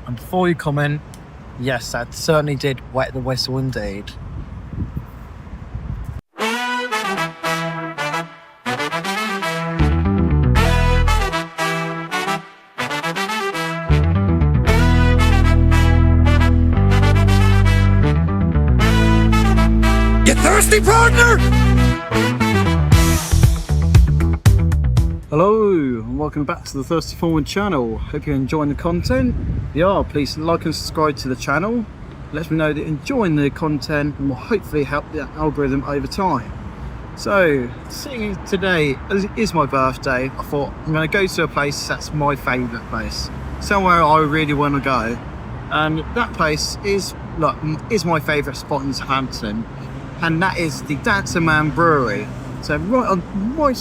And before you comment, yes, that certainly did wet the whistle indeed. You thirsty, partner? Hello and welcome back to the Thirsty Forward channel. Hope you're enjoying the content. If you are, please like and subscribe to the channel. Let me know that you're enjoying the content and will hopefully help the algorithm over time. So, seeing today as it is my birthday, I thought I'm going to go to a place that's my favourite place. Somewhere I really want to go. And that place is my favourite spot in Southampton. And that is the Dancer Man Brewery. So right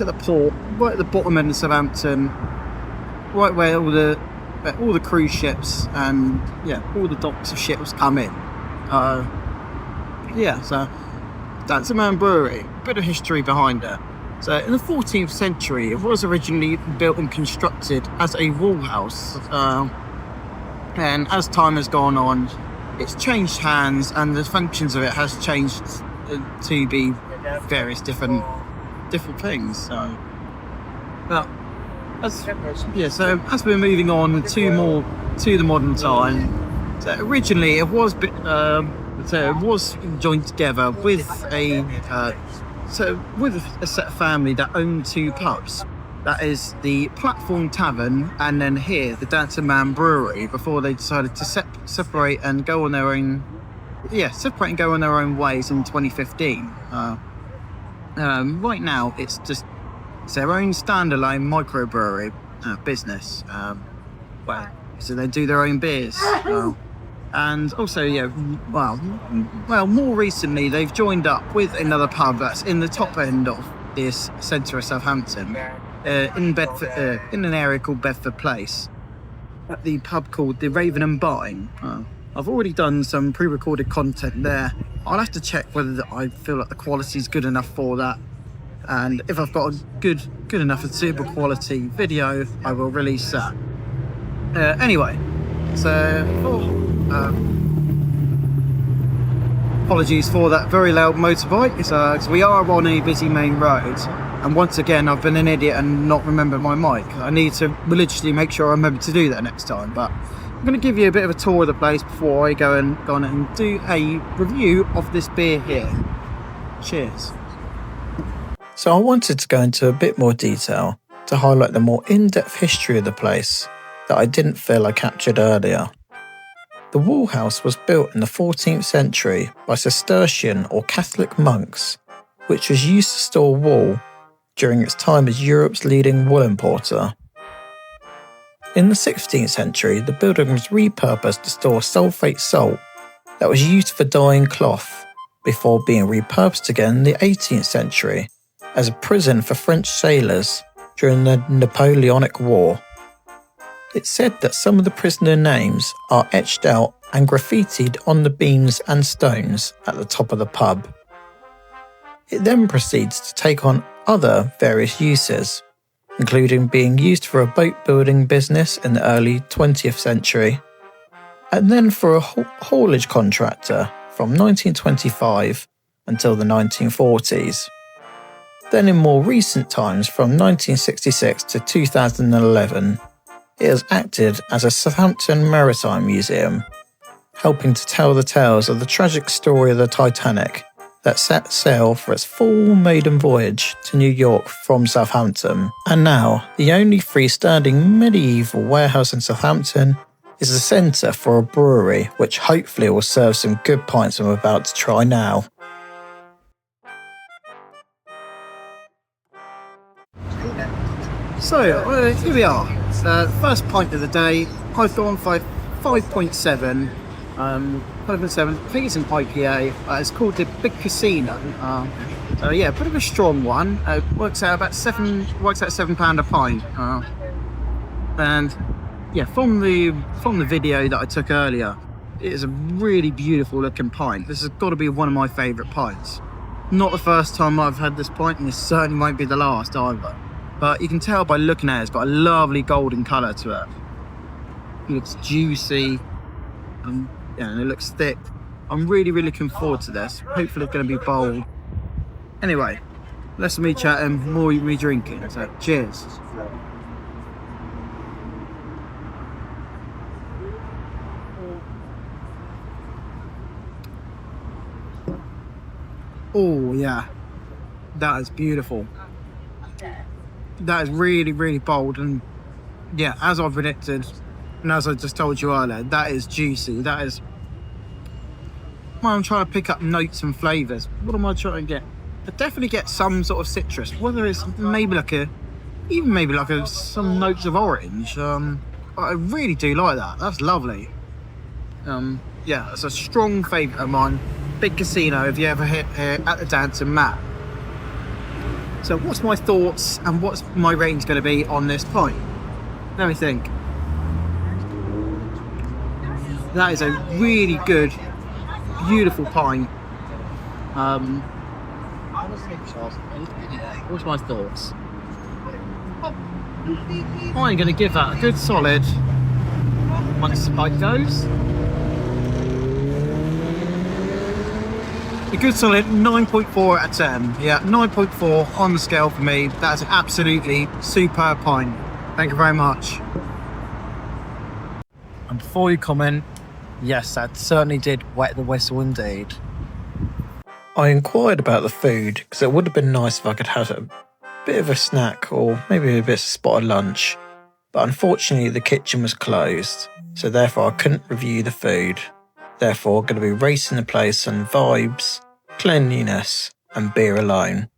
at the port, right at the bottom end of Southampton, right where all the cruise ships and all the docks of ships come in. So Dancer Man Brewery, bit of history behind it. So in the 14th century, it was originally built and constructed as a wool house, and as time has gone on, it's changed hands and the functions of it has changed to be various different things. So as we're moving on to the modern time, so originally it was joined together with a set of family that owned two pubs. That is the Platform Tavern and then here the Dancer Man Brewery, before they decided to separate and go on their own ways in 2015. Right now it's their own standalone microbrewery business. So they do their own beers. And also, more recently they've joined up with another pub that's in the top end of this centre of Southampton, in Bedford, in an area called Bedford Place, at the pub called the Raven and Bine. I've already done some pre-recorded content there. I'll have to check whether I feel like the quality is good enough for that, and if I've got a good enough and suitable quality video, I will release that. Anyway, so apologies for that very loud motorbike. Because we are on a busy main road, and once again I've been an idiot and not remembered my mic. I need to religiously make sure I remember to do that next time. But I'm going to give you a bit of a tour of the place before I go on and do a review of this beer here. Cheers. So I wanted to go into a bit more detail to highlight the more in-depth history of the place that I didn't feel I captured earlier. The wool house was built in the 14th century by Cistercian or Catholic monks, which was used to store wool during its time as Europe's leading wool importer. In the 16th century, the building was repurposed to store sulphate salt that was used for dyeing cloth, before being repurposed again in the 18th century as a prison for French sailors during the Napoleonic War. It's said that some of the prisoner names are etched out and graffitied on the beams and stones at the top of the pub. It then proceeds to take on other various uses, including being used for a boat building business in the early 20th century, and then for a haulage contractor from 1925 until the 1940s. Then in more recent times, from 1966 to 2011, it has acted as a Southampton Maritime Museum, helping to tell the tales of the tragic story of the Titanic that set sail for its full maiden voyage to New York from Southampton. And now, the only freestanding medieval warehouse in Southampton is the centre for a brewery, which hopefully will serve some good pints I'm about to try now. So, here we are. First pint of the day. I've gone for 5.7. 5.7. I think it's an IPA. It's called the Big Casino. A bit of a strong one. Works out £7 a pint. And yeah, from the video that I took earlier, it is a really beautiful looking pint. This has got to be one of my favourite pints. Not the first time I've had this pint, and this certainly won't be the last either. But you can tell by looking at it, it's got a lovely golden colour to it. It looks juicy, Yeah, and it looks thick. I'm really looking forward to this. Hopefully it's going to be bold. Anyway, less of me chatting, more of me drinking. So cheers. Oh yeah, that is beautiful. That is really bold, and yeah, as I predicted, and as I just told you earlier, that is juicy. That is. Well, I'm trying to pick up notes and flavours. What am I trying to get? I definitely get some sort of citrus. Whether it's maybe some notes of orange. I really do like that. That's lovely. Yeah, it's a strong favourite of mine. Big Casino, if you ever hit here at the Dancing Mat. So what's my thoughts and what's my range going to be on this pint? Let me think. That is a really good, beautiful pint. What's my thoughts? I'm going to give that a good solid, once spike goes, a good solid 9.4 out of 10. Yeah, 9.4 on the scale for me. That's an absolutely superb pint. Thank you very much. And before you comment, yes, that certainly did wet the whistle indeed. I inquired about the food because it would have been nice if I could have a bit of a snack or maybe a bit of a spot of lunch. But unfortunately the kitchen was closed, so therefore I couldn't review the food. Therefore going to be racing the place on vibes, cleanliness and beer alone.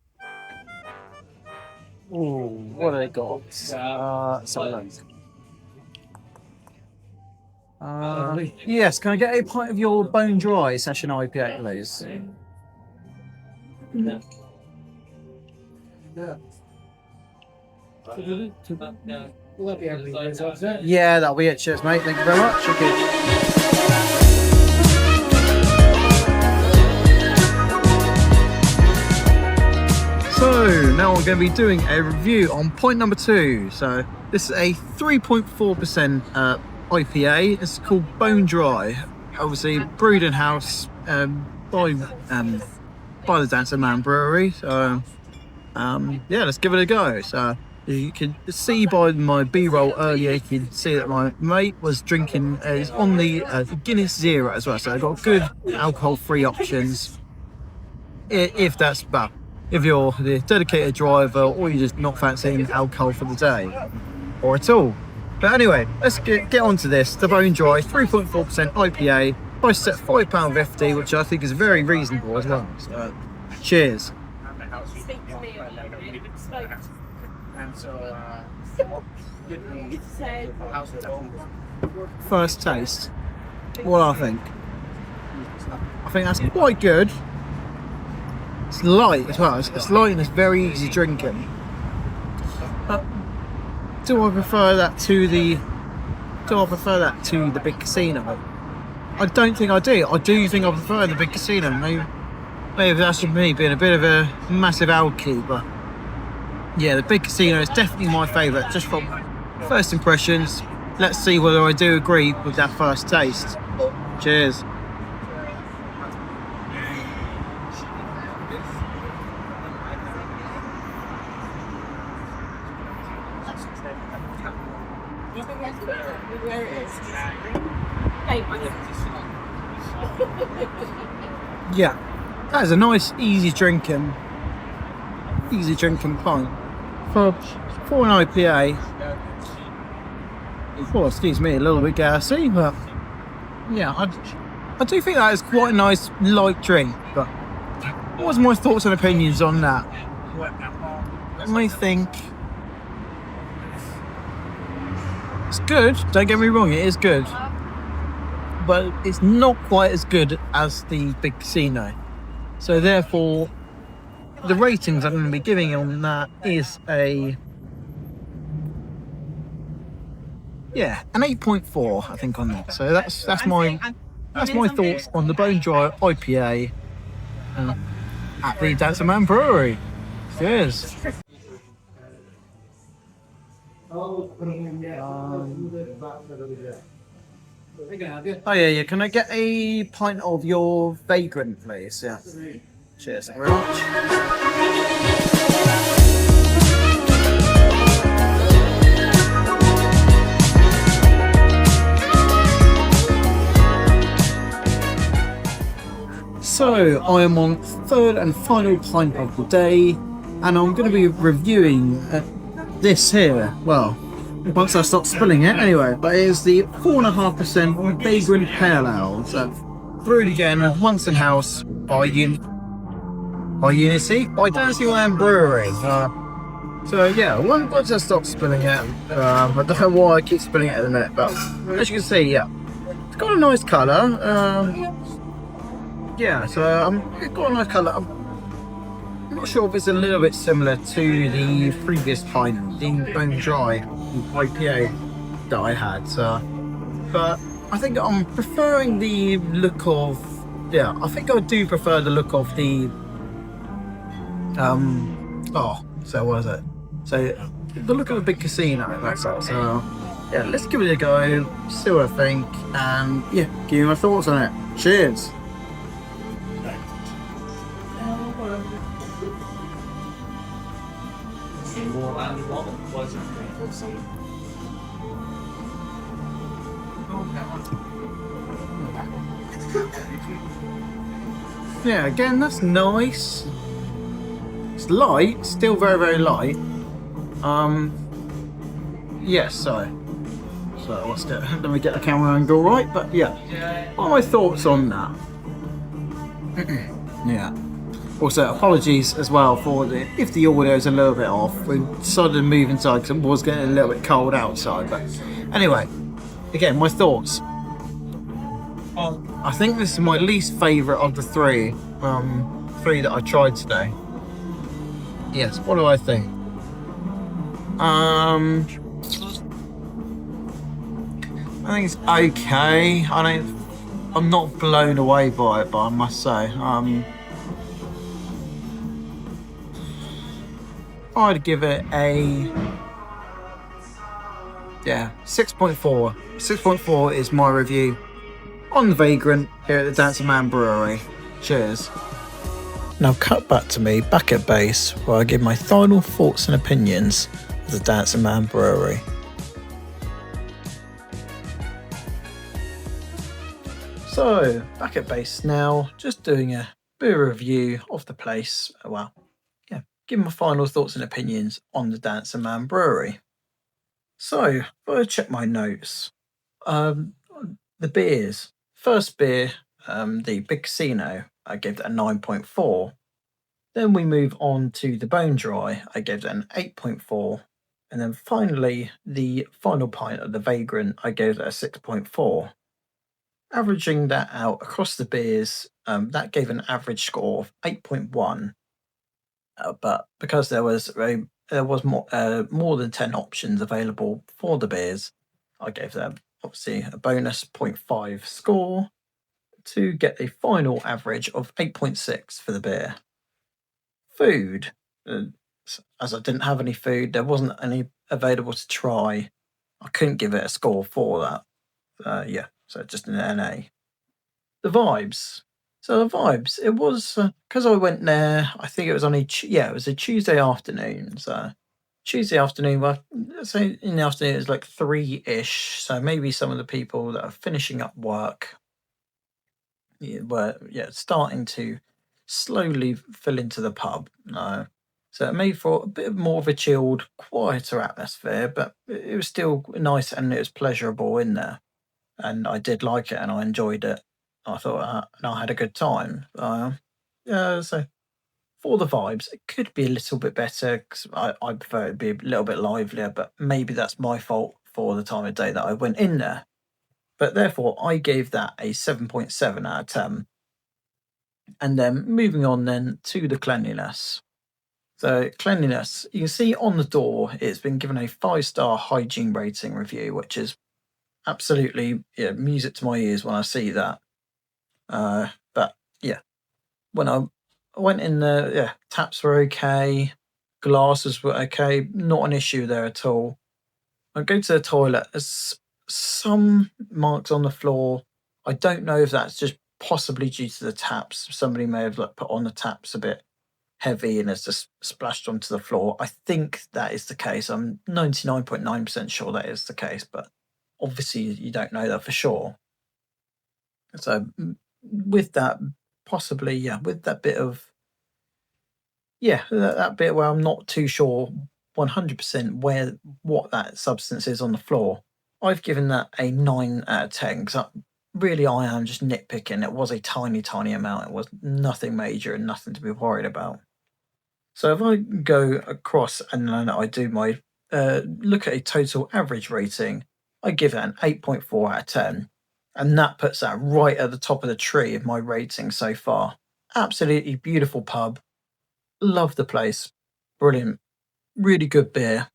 Ooh, what have they got? Yes, can I get a pint of your bone dry session IPA, please? Yeah, that'll be it. Cheers, mate. Thank you very much. Okay. So now I'm going to be doing a review on point number 2. So this is a 3.4% IPA. It's called Bone Dry. Obviously brewed in house by the Dancing Man Brewery. So yeah, let's give it a go. So you can see by my B-roll earlier, you can see that my mate was drinking is on the Guinness Zero as well. So I've got good alcohol-free options. If that's about. If you're the dedicated driver or you're just not fancying alcohol for the day or at all. But anyway, let's get on to this. The Bone Dry 3.4% IPA, price set £5.50, which I think is very reasonable as well. So, cheers. First taste, what I think that's quite good. It's light as well. It's light and it's very easy drinking. Do I prefer that to the Big Casino? I don't think I do. I do think I prefer the Big Casino. Maybe that's just me being a bit of a massive alky, but yeah, the Big Casino is definitely my favourite. Just from first impressions, let's see whether I do agree with that first taste. Cheers. Yeah, that is a nice, easy drinking pint for an IPA. Oh, excuse me, a little bit gassy, but yeah, I do think that is quite a nice light drink. But what was my thoughts and opinions on that? I think it's good. Don't get me wrong, it is good. But it's not quite as good as the Big Casino. So therefore, the ratings I'm going to be giving on that is an 8.4, I think, on that. So that's my thoughts on the Bone Dry IPA at the Dancing Man Brewery. Cheers. Oh yeah, yeah. Can I get a pint of your vagrant, please? Yeah. Cheers. Thank you very much. So I am on third and final pint of the day, and I'm going to be reviewing this here. Well, once I stop spilling it, anyway. But it is the 4.5% Vagrant Pale Ale. So brewed again, once in house by Unity by Danceland Brewery. So yeah, once I stop spilling it, I don't know why I keep spilling it at the minute, but as you can see, yeah, it's got a nice colour. Yeah, so it's got a nice colour. I'm not sure if it's a little bit similar to the previous pint, the Bone Dry IPA that I had. But I think I'm preferring the look of. Yeah, I think I do prefer the look of the. So what is it? So the look of a big casino. That's it. So yeah, let's give it a go. See what I think, and yeah, give me my thoughts on it. Cheers. Yeah, again, that's nice. It's light, still very, very light. Yes, so let me get the camera angle right, but yeah. What are my thoughts on that? Yeah. Also, apologies as well for if the audio is a little bit off. We decided to move inside because it was getting a little bit cold outside. But anyway, again, my thoughts. I think this is my least favourite of the three that I tried today. Yes, what do I think? I think it's okay. I'm not blown away by it, but I must say, I'd give it a 6.4. 6.4 is my review on the Vagrant here at the Dancing Man Brewery. Cheers. Now cut back to me back at base where I give my final thoughts and opinions of the Dancing Man Brewery. So back at base now, just doing a beer review of the place. Well, yeah, give my final thoughts and opinions on the Dancing Man Brewery. So if I check my notes, the beers. First beer, the Big Casino, I gave it a 9.4. Then we move on to the Bone Dry, I gave it an 8.4. And then finally, the final pint of the Vagrant, I gave it a 6.4. Averaging that out across the beers, that gave an average score of 8.1. But because there was more than 10 options available for the beers, I gave them obviously a bonus 0.5 score to get a final average of 8.6 for the beer. Food, as I didn't have any food, there wasn't any available to try. I couldn't give it a score for that. So just an NA. The vibes. So the vibes, it was because I went there. I think it was it was a Tuesday afternoon. So Tuesday afternoon, well, let's say in the afternoon it was like 3-ish. So maybe some of the people that are finishing up work were starting to slowly fill into the pub. So it made for a bit more of a chilled, quieter atmosphere, but it was still nice and it was pleasurable in there. And I did like it and I enjoyed it. I thought and I had a good time. So for the vibes, it could be a little bit better because I prefer it to be a little bit livelier, but maybe that's my fault for the time of day that I went in there. But therefore, I gave that a 7.7 out of 10. And then moving on then to the cleanliness. So cleanliness, you can see on the door, it's been given a 5-star hygiene rating review, which is absolutely music to my ears when I see that. But yeah, when I went in there, taps were okay, glasses were okay, not an issue there at all. I go to the toilet, as some marks on the floor. I don't know if that's just possibly due to the taps. Somebody may have like put on the taps a bit heavy and it's just splashed onto the floor. I think that is the case. I'm 99.9% sure that is the case, but obviously you don't know that for sure. So with that, possibly, yeah, with that bit of, yeah, that bit where I'm not too sure 100% where what that substance is on the floor, I've given that a 9 out of 10 because really I am just nitpicking. It was a tiny, tiny amount. It was nothing major and nothing to be worried about. So if I go across and then I do my look at a total average rating, I give it an 8.4 out of 10. And that puts that right at the top of the tree of my rating so far. Absolutely beautiful pub. Love the place. Brilliant. Really good beer.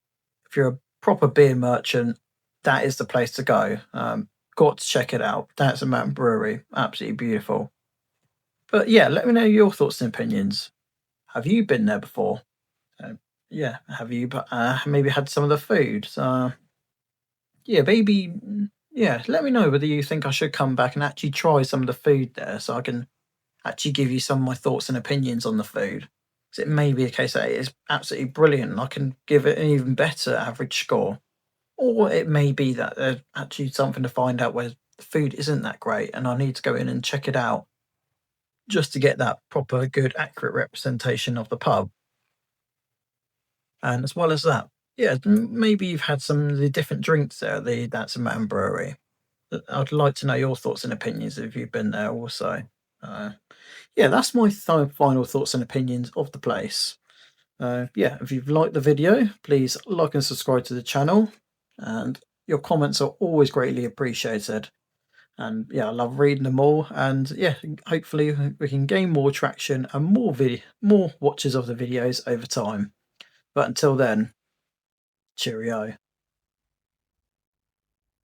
If you're a proper beer merchant, that is the place to go. Got to check it out. That's a Mountain Brewery. Absolutely beautiful. But yeah, let me know your thoughts and opinions. Have you been there before? Yeah, have you maybe had some of the food? Yeah, maybe. Yeah, let me know whether you think I should come back and actually try some of the food there, so I can actually give you some of my thoughts and opinions on the food. Because it may be a case that it is absolutely brilliant, and I can give it an even better average score. Or it may be that there's actually something to find out where the food isn't that great, and I need to go in and check it out just to get that proper, good, accurate representation of the pub. And as well as that, yeah, maybe you've had some of the different drinks there. That's a Man Brewery. I'd like to know your thoughts and opinions if you've been there also. Uh, yeah, that's my final thoughts and opinions of the place. Yeah, if you've liked the video, please like and subscribe to the channel. And your comments are always greatly appreciated. And yeah, I love reading them all. And yeah, hopefully we can gain more traction and more watches of the videos over time. But until then, cheerio.